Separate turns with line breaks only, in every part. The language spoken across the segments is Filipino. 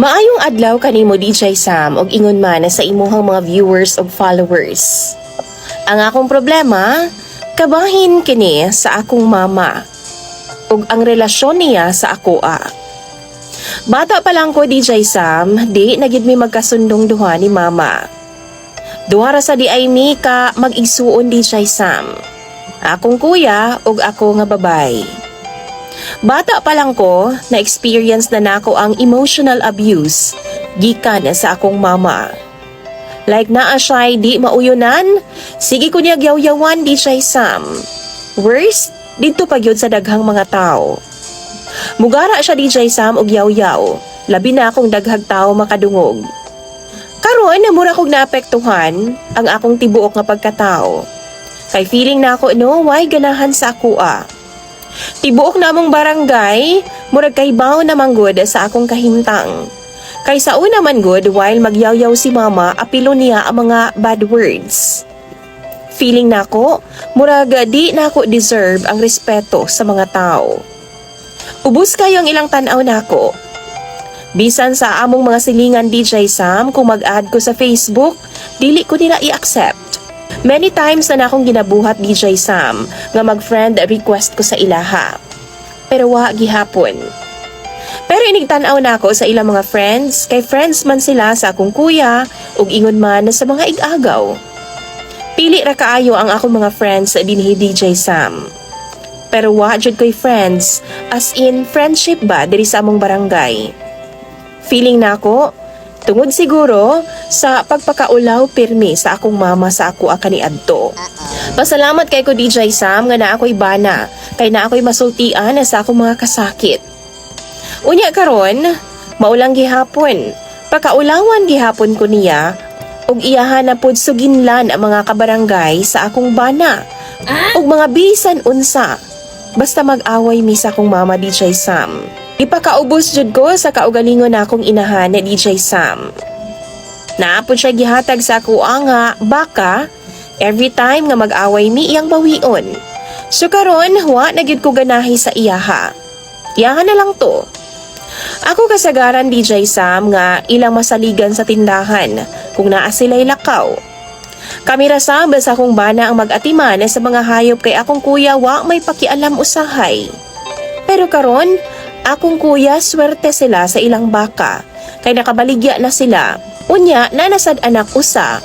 Maayong adlaw kanimo DJ Sam og ingon man sa imuhang mga viewers ug followers. Ang akong problema, kabahin kini sa akong mama ug ang relasyon niya sa akoa. Bata pa lang ko DJ Sam, di na gid mi magkasundong duha ni mama. Duha ra sa di ay mi ka mag-igsuon DJ Sam. Akong kuya ug ako nga babay. Bata pa lang ko, na-experience na nako ang emotional abuse gikan sa akong mama. Like naa siya di mauyonan, sige ko niya yaw-yawan di siya Sam. Worst, dito pa gyud sa daghang mga tao. Mugara siya di siya Sam og yaw-yaw, labi na akong daghang tao makadungog. Karon mura kog naapektuhan ang akong tibuok nga pagkatao. Kay feeling na ako no, why ganahan sa akoa. Tibuok namong barangay, murag kay baw na manggod sa akong kahimtang. Kay sa una man good, while magyaw-yaw si mama, apilo niya ang mga bad words. Feeling nako, murag di nako deserve ang respeto sa mga tao. Ubus kayo ang ilang tanaw nako. Bisan sa among mga silingan DJ Sam, kung mag-add ko sa Facebook, dili ko nila i-accept. Many times na akong ginabuhat DJ Sam nga mag-friend request ko sa ilaha. Pero wa gihapon. Pero inigtanaw na ako sa ilang mga friends, kay friends man sila sa akong kuya ug ingon man sa mga igagaw. Pili ra kaayo ang akong mga friends dinhi DJ Sam. Pero wa jud ko'y friends, as in friendship ba diri sa among barangay. Feeling nako, tungod siguro sa pagpakaulaw pirmi sa akong mama sa ako kaniadto. Pasalamat kay ko DJ Sam nga na ako'y bana, kay na ako'y masultian sa akong mga kasakit. Unya karon, maulang gihapon, pakaulawan gihapon ko niya, ug iyahan na pud suginlan ang mga kabarangay sa akong bana, ug mga bisan unsa, basta mag-away mi sa akong mama DJ Sam. Ipakaubos jud ko sa kaugalingon akong inahan ni DJ Sam. Naapod siya gihatag sa ako nga baka every time nga mag-away mi iyang bawion. So karon wa na gyud ko ganahi sa iyaha. Iyaha na lang to. Ako kasagaran DJ Sam nga ilang masaligan sa tindahan kung naa sila'y lakaw. Kami rasam sa akong bana ang mag-atiman sa mga hayop kay akong kuya wa may pakialam usahay. Pero karon akong kuya, swerte sila sa ilang baka, kay nakabaligya na sila. Unya, nanasad anak usa.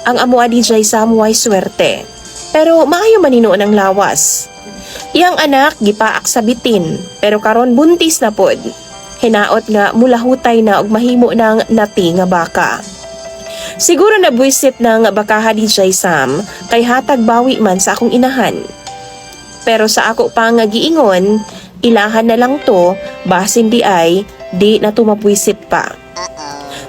Ang amua DJ Sam way swerte. Pero maayo manino ng lawas. Iyang anak, gipaak sa bitin, pero karon buntis na pod. Hinaot nga mulahutay na og mahimo ng nati nga baka. Siguro nabuisit ng bakaha DJ Sam, kay hatag bawi man sa akong inahan. Pero sa ako pa nga giingon, ilahan na lang to, basin di ay, di na tumapwisit pa.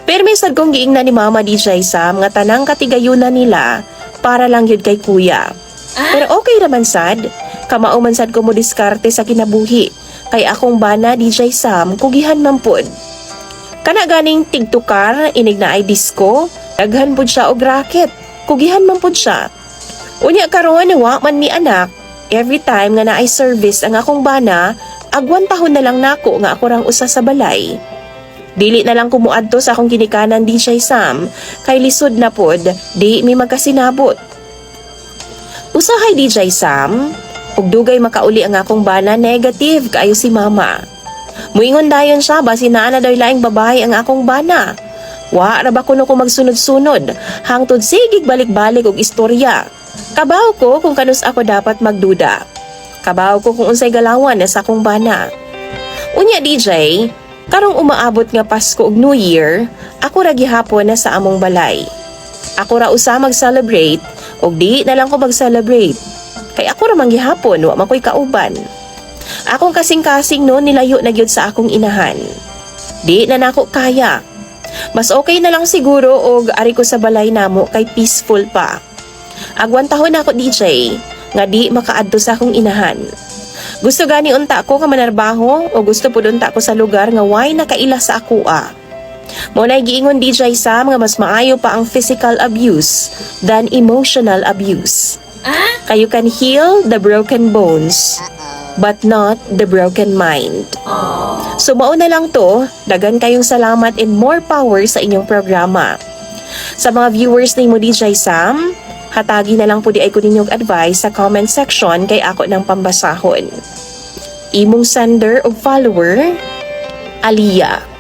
Pero may sad kong giingnan ni Mama DJ Sam nga tanang katigayunan nila para lang yun kay kuya. Pero okay naman sad, kamao man sad ko mo diskarte sa kinabuhi, kay akong bana DJ Sam kugihan mampod. Kana ganing tigtukar, inig na ay disco, daghan pud siya og racket, kugihan mampod siya. Unya karon wa man mi anak, every time nga naay service ang akong bana, agwan tahon na lang nako nga ako rang usa sa balay. Dili na lang kumuadto sa akong ginikanan DJ Sam, kay lisod na pod, di mi magkasinabot. Usahay DJ Sam, ug dugay makauli ang akong bana negative kaayo si mama. Muingon dayon siya basin naa na daw laing babae ang akong bana. Wa ra ba kuno ko magsunod-sunod, hangtod sigig balik-balik og istorya. Kabaw ko kung kanus ako dapat magduda. Kabaw ko kung unsay galawan sa akong bana. Unya DJ, karong umaabot nga Pasko ug New Year, ako ra gihapon na sa among balay. Ako ra usa mag-celebrate ug di na lang ko mag-celebrate. Kay ako ra man gihapon, wa man ko'y kauban. Akong kasing-kasing no nilayo na gyud sa akong inahan. Di na nako kaya. Mas okay na lang siguro og ari ko sa balay namo kay peaceful pa. Agwan tahon ako DJ, nga di makaadto sa akong inahan. Gusto gani unta ko nga manarbaho o gusto pud unta ko sa lugar nga way nakaila sa akoa. Mao nay giingon DJ Sam nga mas maayo pa ang physical abuse than emotional abuse. Kayo can heal the broken bones, but not the broken mind. So mao na lang to, dagan kayong salamat and more power sa inyong programa. Sa mga viewers ni mo DJ Sam, hatagi na lang po di ay ko ninyong advice sa comment section kay ako ng pambasahon. Imong sender o follower, Aliyah.